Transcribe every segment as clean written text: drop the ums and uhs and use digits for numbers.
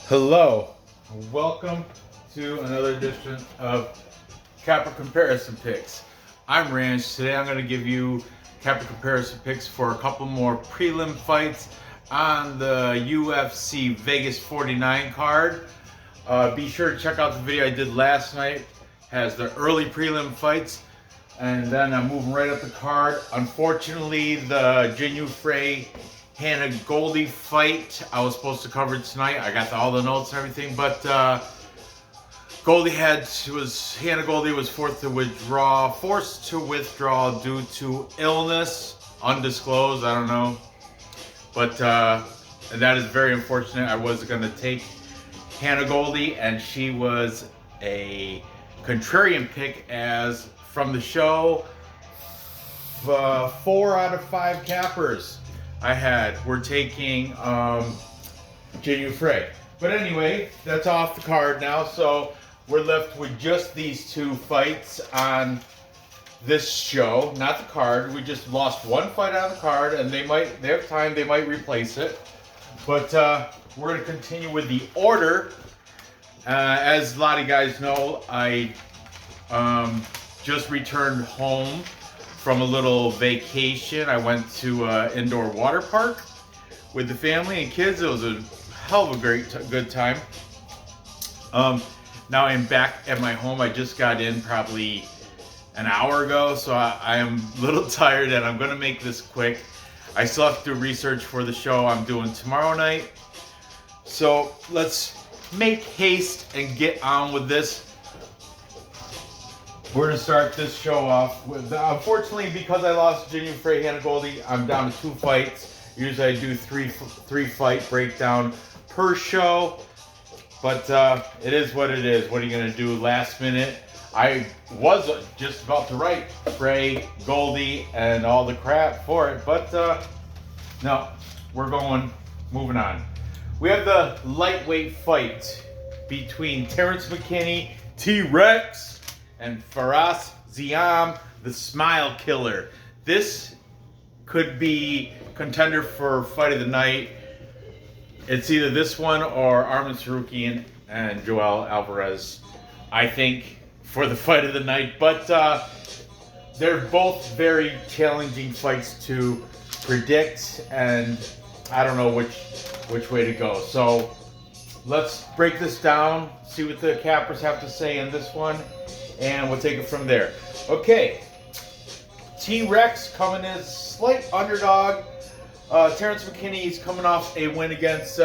Hello, welcome to another edition of Capper Comparison Picks. I'm Ranch. Today I'm going to give you Capper Comparison Picks for a couple more prelim fights on the UFC Vegas 49 card. Be sure to check out the video I did last night. Has the early prelim fights, and then I'm moving right up the card. Unfortunately, the Jinu Frey Hannah Goldie fight I was supposed to cover tonight. I got all the notes and everything, but Hannah Goldie was forced to withdraw due to illness, undisclosed. I don't know, but and that is very unfortunate. I was going to take Hannah Goldie, and she was a contrarian pick, as from the show, 4 out of 5 cappers we're taking Jinu Frey. But anyway, that's off the card now, so we're left with just these two fights on this show, not the card. We just lost one fight on the card, and they have time, they might replace it. But we're going to continue with the order. As a lot of you guys know, I just returned home from a little vacation. I went to an indoor water park with the family and kids. It was a hell of a good time. Now I'm back at my home. I just got in probably an hour ago, so I am a little tired, and I'm gonna make this quick. I still have to do research for the show I'm doing tomorrow night. So let's make haste and get on with this. We're going to start this show off with, unfortunately, because I lost Jinu Frey, Hannah Goldie, I'm down to 2 fights. Usually I do three fight breakdown per show, but it is what it is. What are you going to do last minute? I was just about to write Frey, Goldie, and all the crap for it, but no, we're moving on. We have the lightweight fight between Terence Mckinney, T-Rex, and Faraz Ziam, the Smile Killer. This could be contender for fight of the night. It's either this one or Arman Sarukian and Joel Alvarez, I think, for the fight of the night. But they're both very challenging fights to predict, and I don't know which way to go. So let's break this down, see what the cappers have to say in this one, and we'll take it from there. Okay, T-Rex coming as slight underdog. Terence Mckinney is coming off a win against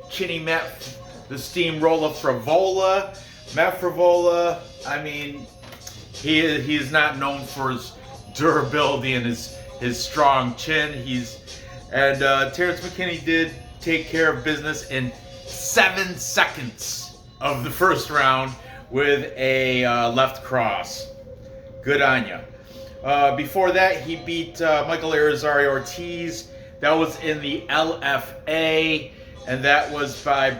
Chinny Matt, the Steamroller Frevola. Matt Frevola, I mean, he is not known for his durability and his strong chin. Terence Mckinney did take care of business in 7 seconds of the first round with a left cross. Good on ya. Before that, he beat Michael Arizari Ortiz. That was in the LFA, and that was by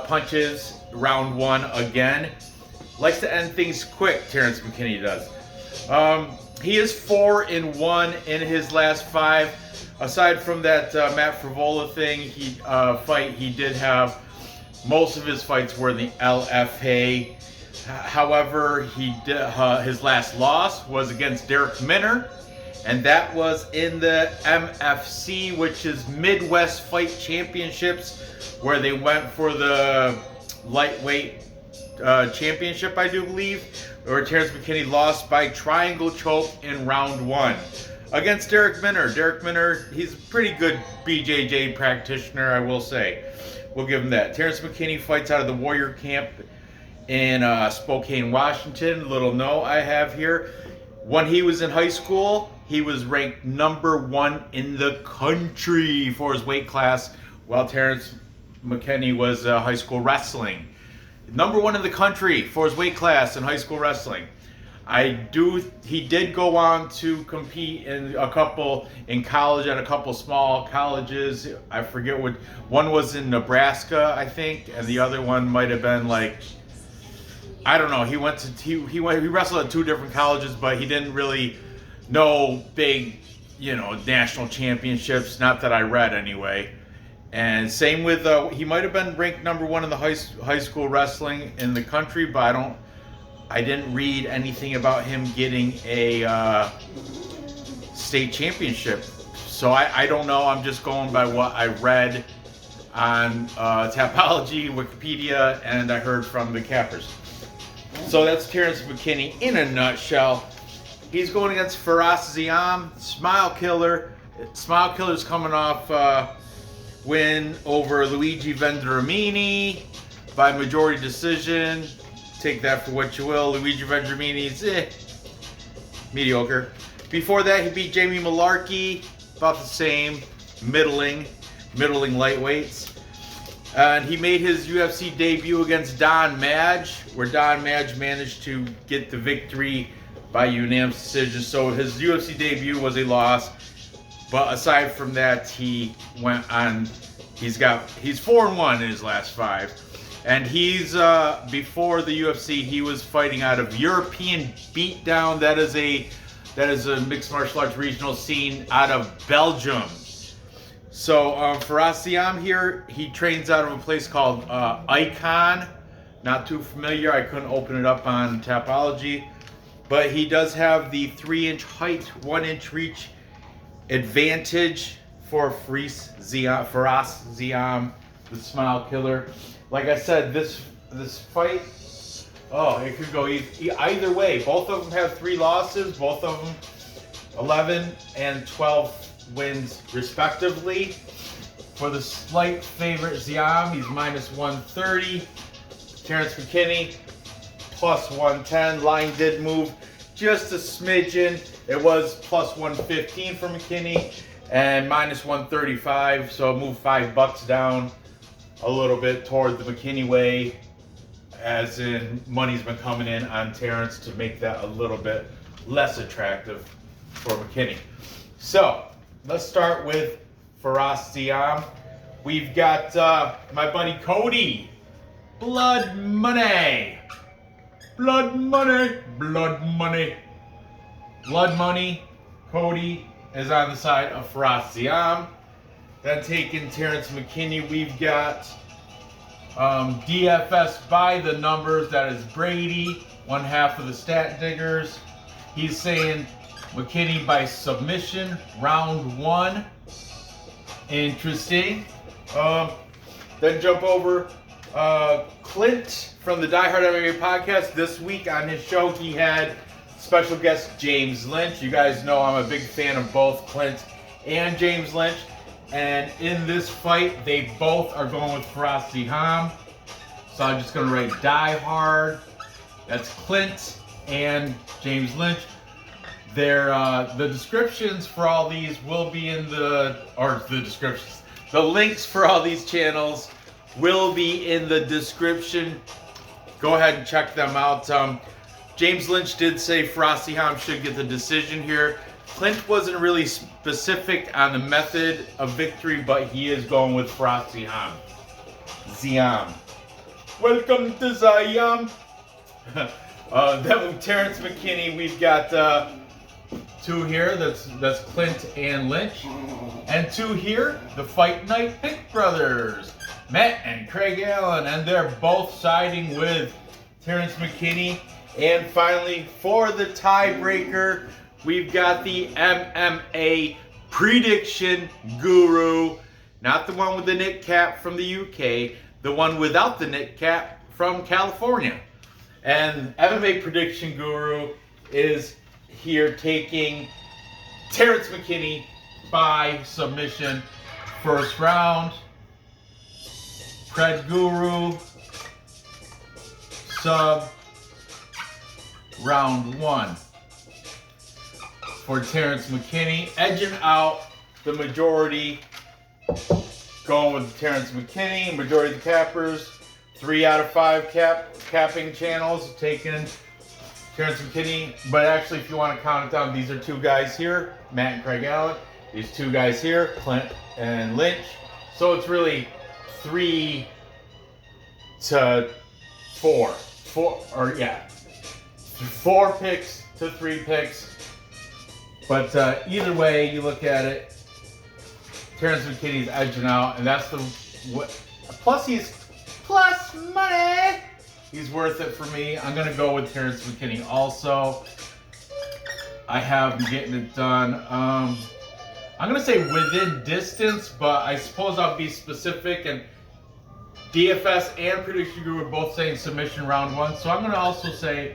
punches, round 1 again. Likes to end things quick, Terence McKinney does. He is 4-1 in his last 5. Aside from that Matt Frevola thing, he did have most of his fights were in the LFA. However, his last loss was against Darrick Minner, and that was in the MFC, which is Midwest Fight Championships, where they went for the lightweight championship, I do believe, where Terence McKinney lost by triangle choke in round 1 against Darrick Minner. Darrick Minner, he's a pretty good BJJ practitioner, I will say. We'll give him that. Terence McKinney fights out of the Warrior Camp in Spokane, Washington. Little note I have here. When he was in high school, he was ranked number 1 in the country for his weight class, while Terence McKinney was high school wrestling. Number 1 in the country for his weight class in high school wrestling. He did go on to compete in college at a couple small colleges. I forget what one was in Nebraska, I think, and the other one might have been like, I don't know. He wrestled at 2 different colleges, but he didn't really know big, national championships. Not that I read anyway. And same with, he might have been ranked number 1 in the high school wrestling in the country, but I didn't read anything about him getting a state championship. So I don't know. I'm just going by what I read on Tapology, Wikipedia, and I heard from the cappers. So that's Terence McKinney in a nutshell. He's going against Ziam, Smile Killer. Smile Killer's coming off win over Luigi Vendramini by majority decision. Take that for what you will. Luigi Vendramini's mediocre. Before that, he beat Jamie Malarkey, about the same, middling lightweights. And he made his UFC debut against Don Madge, where Don Madge managed to get the victory by unanimous decision. So his UFC debut was a loss. But aside from that, he went on. He's 4-1 in his last 5, and he's before the UFC he was fighting out of European Beatdown. That is a mixed martial arts regional scene out of Belgium. So for Ziam here, he trains out of a place called Icon. Not too familiar. I couldn't open it up on Tapology, but he does have the 3-inch height, 1-inch reach advantage for Ziam, the Smile Killer. Like I said, this fight, it could go either way. Both of them have 3 losses. Both of them 11 and 12 wins respectively. For the slight favorite Ziam, he's minus 130. Terence McKinney plus 110. Line did move just a smidgen. It was plus 115 for McKinney and minus 135, so it moved $5 down a little bit toward the McKinney way, as in money's been coming in on Terrance to make that a little bit less attractive for McKinney. So let's start with Ziam. We've got my buddy Cody. Blood money. Blood money. Blood money. Blood money. Cody is on the side of Ziam. Then taking Terence McKinney, we've got DFS by the numbers. That is Brady, one half of the Stat Diggers. He's saying McKinney by submission, round 1. Interesting. Then jump over Clint from the Die Hard MMA podcast. This week on his show, he had special guest James Lynch. You guys know I'm a big fan of both Clint and James Lynch. And in this fight, they both are going with Ziam. So I'm just going to write Die Hard. That's Clint and James Lynch. The descriptions for all these will be in the descriptions. The links for all these channels will be in the description. Go ahead and check them out. James Lynch did say Ziam should get the decision here. Clint wasn't really specific on the method of victory, but he is going with Ziam. Ziam. Welcome to Ziam. Then with Terence McKinney, we've got 2 here. That's Clint and Lynch. And 2 here, the Fight Night Pick Brothers, Matt and Craig Allen, and they're both siding with Terence McKinney. And finally, for the tiebreaker, we've got the MMA prediction guru, not the one with the knit cap from the UK, the one without the knit cap from California. And MMA prediction guru is here taking Terence McKinney by submission, first round. Pred Guru, sub, round 1. For Terence McKinney, edging out the majority, going with Terence McKinney, majority of the cappers, 3 out of 5 capping channels, taking Terence McKinney. But actually, if you want to count it down, these are 2 guys here, Matt and Craig Allen. These 2 guys here, Clint and Lynch. So it's really 3 to 4. 4 picks to 3 picks. But either way you look at it, Terence McKinney's edging out, and that's the what. Plus plus money. He's worth it for me. I'm gonna go with Terence McKinney also. I have been getting it done. I'm gonna say within distance, but I suppose I'll be specific. And DFS and Prediction Guru are both saying submission round 1, so I'm gonna also say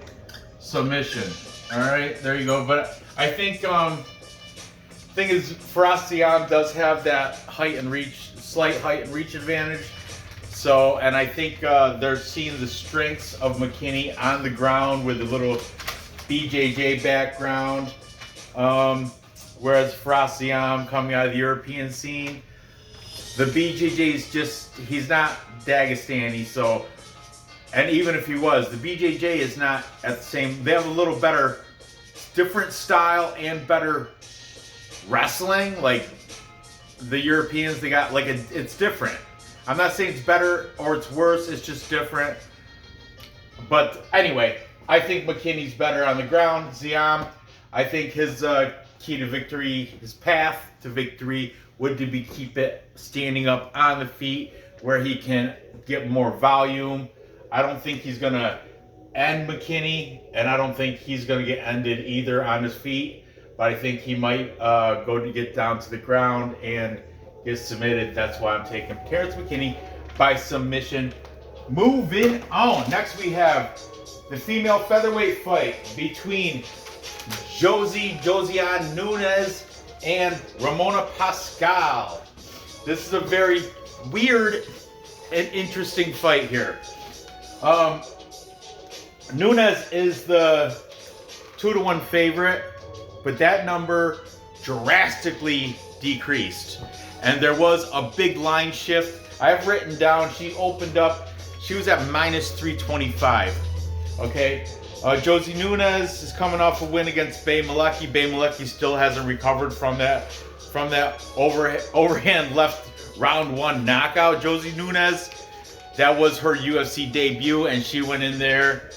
submission. All right, there you go. But I think thing is, Ziam does have that height and reach, slight height and reach advantage. So, and I think they're seeing the strengths of McKinney on the ground with a little BJJ background. Whereas Ziam coming out of the European scene, the BJJ is just, he's not Dagestani. So, and even if he was, the BJJ is not at the same, they have a little better, different style and better wrestling. Like the Europeans, they got like it's different. I'm not saying it's better or it's worse, it's just different. But anyway, I think McKinney's better on the ground. Ziam, I think his key to victory, his path to victory would to be keep it standing up on the feet where he can get more volume. I don't think he's gonna end McKinney, and I don't think he's gonna get ended either on his feet. But I think he might go to get down to the ground and get submitted. That's why I'm taking Terence McKinney by submission. Moving on. Next we have the female featherweight fight between Josiane Nunes and Ramona Pasquale. This is a very weird and interesting fight here. Nunes is the 2-1 favorite, but that number drastically decreased. And there was a big line shift. I have written down, she opened up, she was at minus 325. Okay, Josie Nunez is coming off a win against Bay Malecki. Bay Malecki still hasn't recovered from that overhand left round 1 knockout. Josie Nunez, that was her UFC debut, and she went in there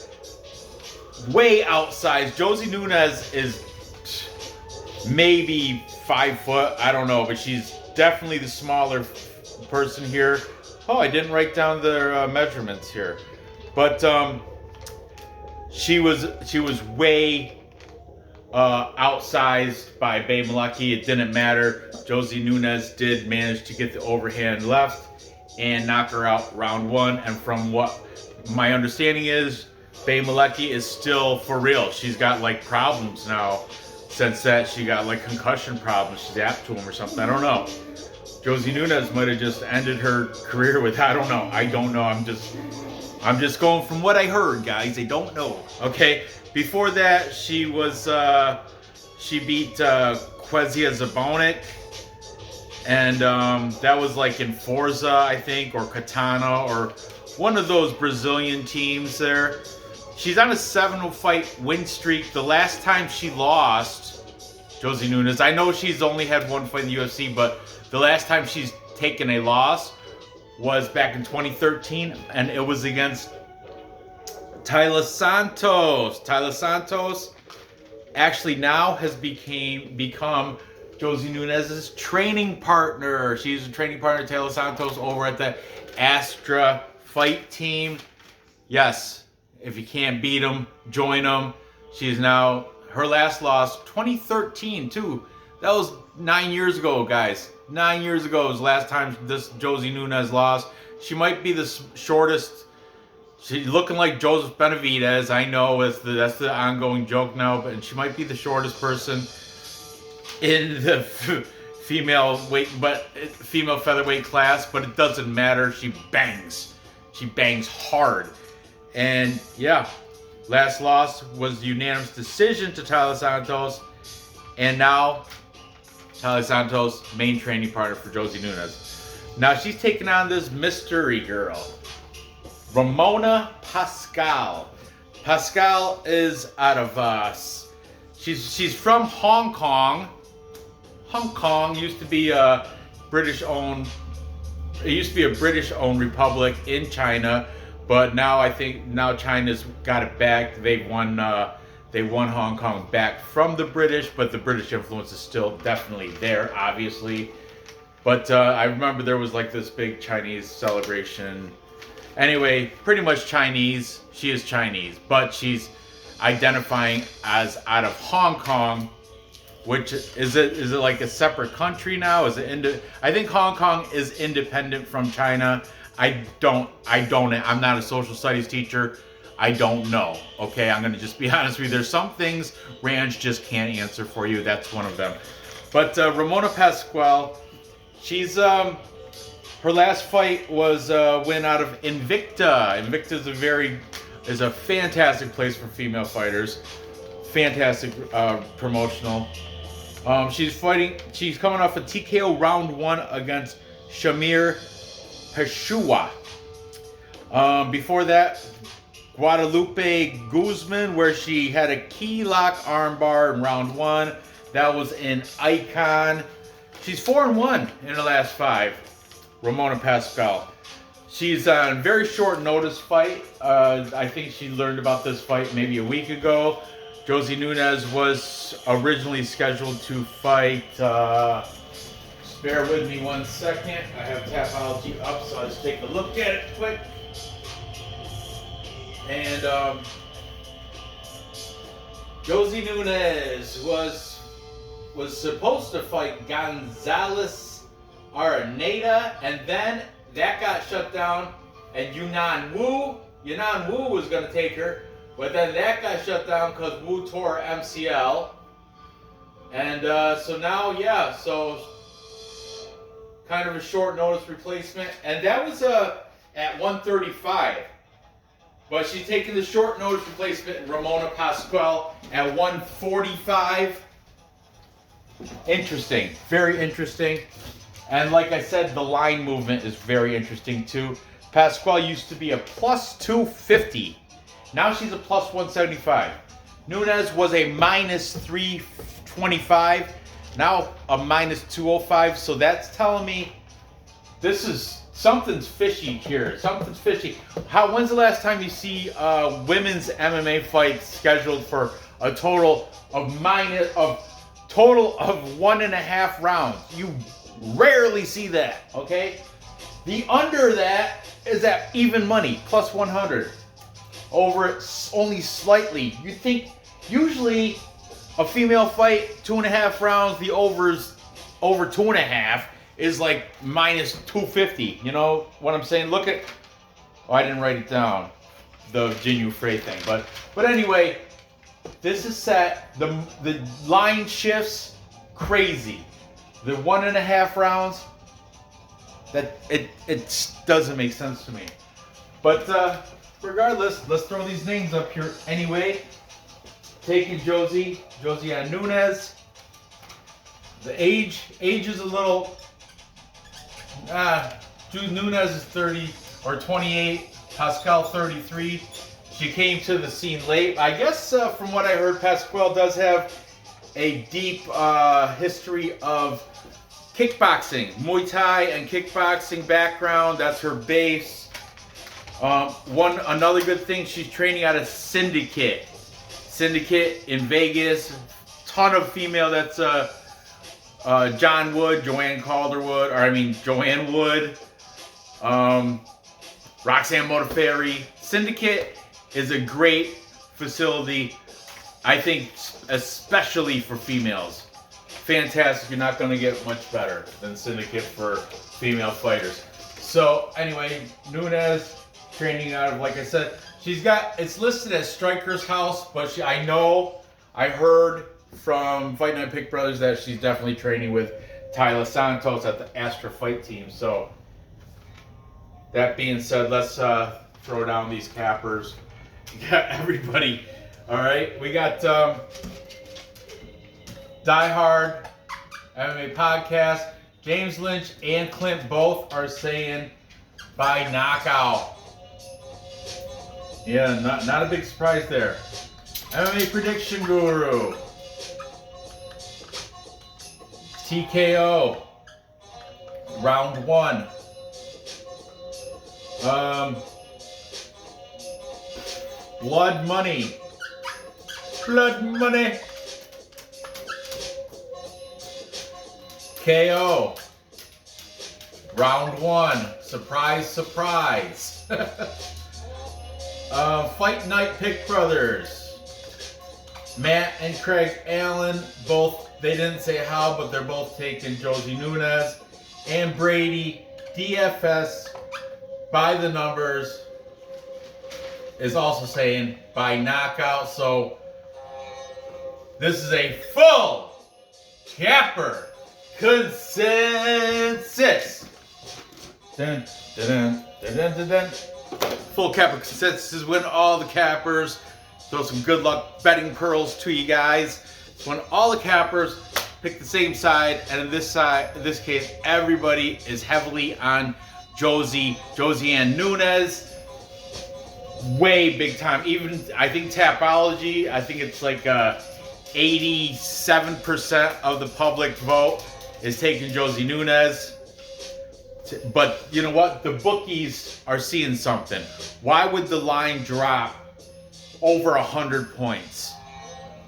way outsized. Josie Nunez is maybe 5 foot, I don't know, but she's definitely the smaller person here. Oh, I didn't write down their measurements here, but she was way outsized by Bay Malecki. It didn't matter. Josie Nunez did manage to get the overhand left and knock her out round 1. And from what my understanding is, Bay Malecki is still for real. She's got like problems now. Since that, she got like concussion problems. She's apt to them or something. I don't know. Josie Nunez might have just ended her career with, I don't know. I'm just going from what I heard, guys. I don't know. Okay. Before that, she was she beat Kwezia Zabonik, and that was like in Forza, I think, or Katana, or one of those Brazilian teams there. She's on a 7-fight win streak. The last time she lost, Josie Nunez, I know she's only had 1 fight in the UFC, but the last time she's taken a loss was back in 2013, and it was against Taila Santos. Taila Santos actually now has become Josie Nunez's training partner. She's a training partner of Taila Santos over at the Astra Fight Team. Yes. If you can't beat them, join them. She's now, her last loss, 2013 too. That was 9 years ago, guys. 9 years ago was the last time this Josie Nunez lost. She might be the shortest. She's looking like Joseph Benavidez. I know that's the ongoing joke now, but she might be the shortest person in the female featherweight class. But it doesn't matter. She bangs. She bangs hard. And yeah, last loss was unanimous decision to Taila Santos. And now, Taila Santos, main training partner for Josie Nunez. Now she's taking on this mystery girl, Ramona Pasquale. Pascal is out of she's from Hong Kong. Hong Kong used to be a British-owned. It used to be a British-owned republic in China. But now I think China's got it back. They won Hong Kong back from the British, but the British influence is still definitely there, obviously. But I remember there was like this big Chinese celebration. Anyway, pretty much Chinese. She is Chinese, but she's identifying as out of Hong Kong. Which is it like a separate country now? Is it I think Hong Kong is independent from China. I'm not a social studies teacher. I don't know. Okay, I'm gonna just be honest with you. There's some things Ranch just can't answer for you. That's one of them. But Ramona Pasquale, she's her last fight was win out of Invicta. Invicta is a fantastic place for female fighters. Fantastic promotional. She's coming off a TKO round 1 against Shamir Peshua. Before that, Guadalupe Guzman, where she had a key lock armbar in round 1. That was in Icon. She's 4-1 in her last 5. Ramona Pasquale. She's on very short notice fight. I think she learned about this fight maybe a week ago. Josie Nunez was originally scheduled to fight. Just bear with me 1 second. I have Tapology up, so I'll just take a look at it quick. And Josie Nunez was supposed to fight Gonzalez Araneda, and then that got shut down. And Yunnan Wu was going to take her. But then that got shut down because Wu tore MCL. And so now, so kind of a short notice replacement. And that was at 135. But she's taking the short notice replacement, Ramona Pasquale, at 145. Interesting. Very interesting. And like I said, the line movement is very interesting too. Pasquale used to be a plus 250. Now she's a plus 175. Nunes was a minus 325. Now a minus 205. So that's telling me something's fishy here. Something's fishy. When's the last time you see women's MMA fights scheduled for a total of 1.5 rounds? You rarely see that, okay? The under that is at even money, plus 100. Over it only slightly. You think usually a female fight, 2.5 rounds, the overs over 2.5 is like minus 250. You know what I'm saying? Look at, I didn't write it down, the Jin Frey thing. But anyway, this is set. The line shifts crazy. The 1.5 rounds, that it doesn't make sense to me. But regardless, let's throw these names up here anyway. Taking Josiane Nunes. The age is a little. Nunes is 30 or 28. Pascal 33. She came to the scene late. I guess from what I heard, Pascual does have a deep history of kickboxing, Muay Thai and kickboxing background. That's her base. Another good thing, she's training out of Syndicate in Vegas. Ton of female. That's John Wood, Joanne Wood, Roxanne Modafferi. Syndicate is a great facility, I think, especially for females. Fantastic. You're not going to get much better than Syndicate for female fighters. So anyway, Nunes training out of, like I said, it's listed as Striker's House, but I heard from Fight Night Pick Brothers that she's definitely training with Tyler Santos at the Astra Fight Team. So that being said, let's throw down these cappers. We got everybody. All right, we got Die Hard MMA Podcast. James Lynch and Clint both are saying by knockout. Yeah, not a big surprise there. MMA Prediction Guru. TKO. Round 1. Blood Money. KO. Round one. Surprise, surprise. Fight Night Pick Brothers. Matt and Craig Allen, both, they didn't say how, but they're both taking Josie Nunez. And Brady, DFS, by the numbers, is also saying by knockout. So this is a full capper consensus. Dun, dun, dun, dun, dun, dun. Full capper consensus. Win all the cappers. Throw some good luck betting pearls to you guys. When all the cappers pick the same side, and in this case, everybody is heavily on Josiane Nunes. Way big time. Even I think Tapology, I think it's like 87% of the public vote is taking Josie Nunez. But you know what? The bookies are seeing something. Why would the line drop over 100 points?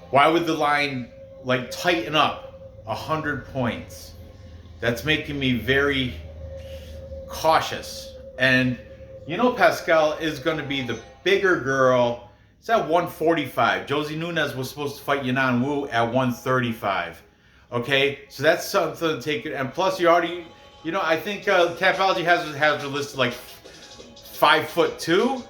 Why would the line like tighten up 100 points? That's making me very cautious. And you know Pascal is going to be the bigger girl. It's at 145. Josie Nunez was supposed to fight Yanan Wu at 135. Okay, so that's something to take it. And plus, you already, you know, I think Tapology has her listed like 5'2".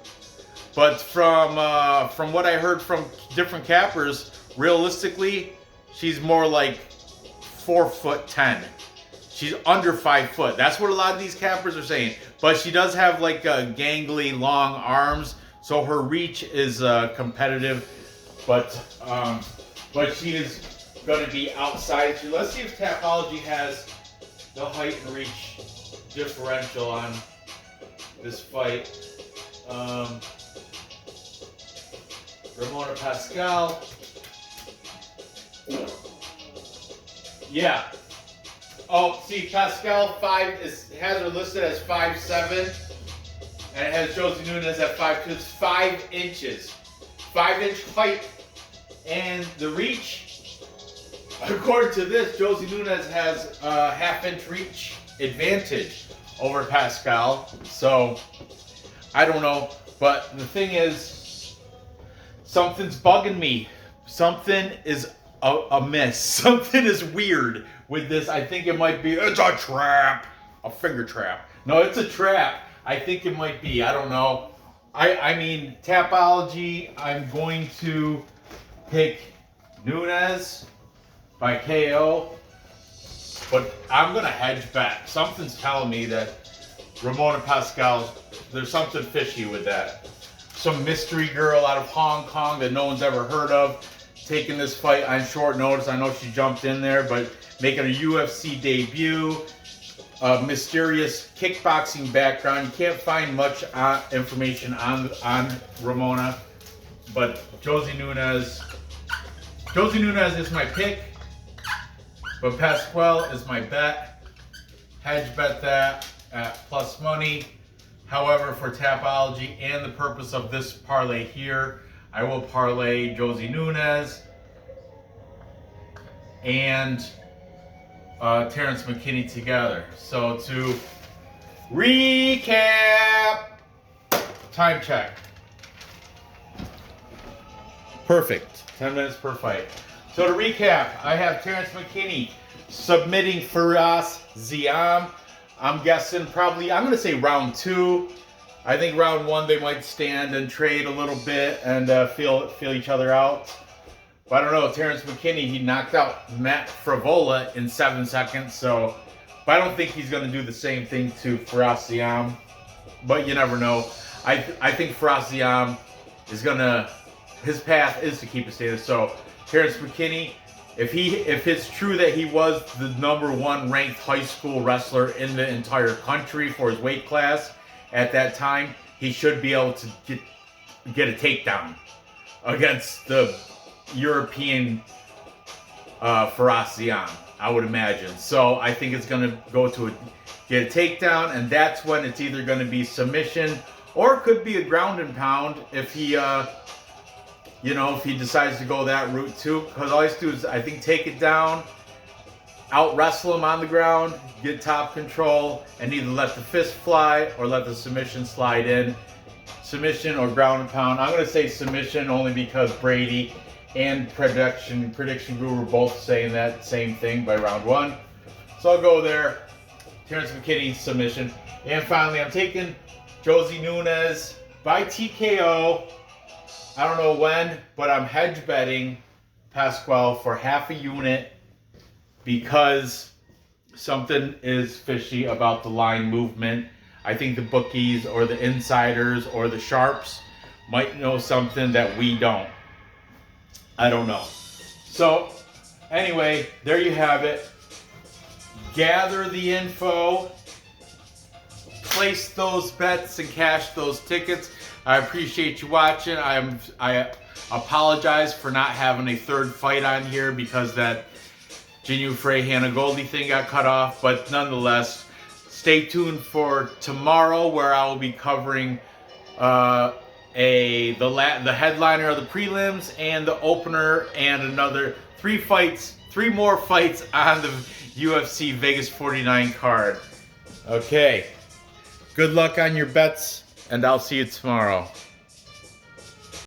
But from what I heard from different cappers, realistically, she's more like 4'10". She's under 5 foot. That's what a lot of these cappers are saying. But she does have like gangly long arms, so her reach is competitive. But she is going to be outside. So let's see if Tapology has the height and reach differential on this fight. Ramona Pasquale. Yeah. Oh, see, Pascal has her listed as 5'7", and it has Josie Nunez at 5'2". It's 5 inches, 5-inch height, and the reach. According to this, Josie Nunez has a half-inch reach advantage over Pascal. So I don't know, but the thing is, something's bugging me. Something is amiss. Something is weird with this. I think it might be, it's a trap. A finger trap. No, it's a trap. I think it might be. I don't know. I mean, Tapology, I'm going to pick Nunes by KO. But I'm going to hedge back. Something's telling me that Ramona Pascal, there's something fishy with that. Some mystery girl out of Hong Kong that no one's ever heard of, taking this fight on short notice. I know she jumped in there, but making a UFC debut, a mysterious kickboxing background. You can't find much information on Ramona, but Josie Nunez is my pick, but Pascual is my bet. Hedge bet that at plus money. However, for Tapology and the purpose of this parlay here, I will parlay Josie Nunez and Terence Mckinney together. So to recap, time check. Perfect. 10 minutes per fight. So to recap, I have Terence Mckinney submitting Ziam. I'm guessing probably, I'm going to say round 2. I think round 1 they might stand and trade a little bit and feel each other out. But I don't know, Terence Mckinney, he knocked out Matt Frivola in 7 seconds. So, but I don't think he's going to do the same thing to Ziam. But you never know. I think Ziam is going to, his path is to keep his status. So Terence Mckinney, if it's true that he was the #1 ranked high school wrestler in the entire country for his weight class at that time, he should be able to get a takedown against the European Ziam, I would imagine. So I think it's going to go to get a takedown, and that's when it's either going to be submission or it could be a ground and pound if he if he decides to go that route too, because all he has to do is, I think, take it down, out wrestle him on the ground, get top control, and either let the fist fly or let the submission slide in. Submission or ground and pound. I'm going to say submission only because Brady and Prediction Guru were both saying that same thing by round 1. So I'll go there. Terence McKinney, submission. And finally, I'm taking Josie Nunez by TKO. I don't know when, but I'm hedge betting Pascual for half a unit because something is fishy about the line movement. I think the bookies or the insiders or the sharps might know something that we don't. I don't know. So, anyway, there you have it. Gather the info. Place those bets and cash those tickets. I appreciate you watching. I apologize for not having a third fight on here because that Jinu Frey Hannah Goldie thing got cut off, but nonetheless, stay tuned for tomorrow where I will be covering the headliner of the prelims and the opener and another 3 more fights on the UFC Vegas 49 card. Okay, good luck on your bets, and I'll see you tomorrow.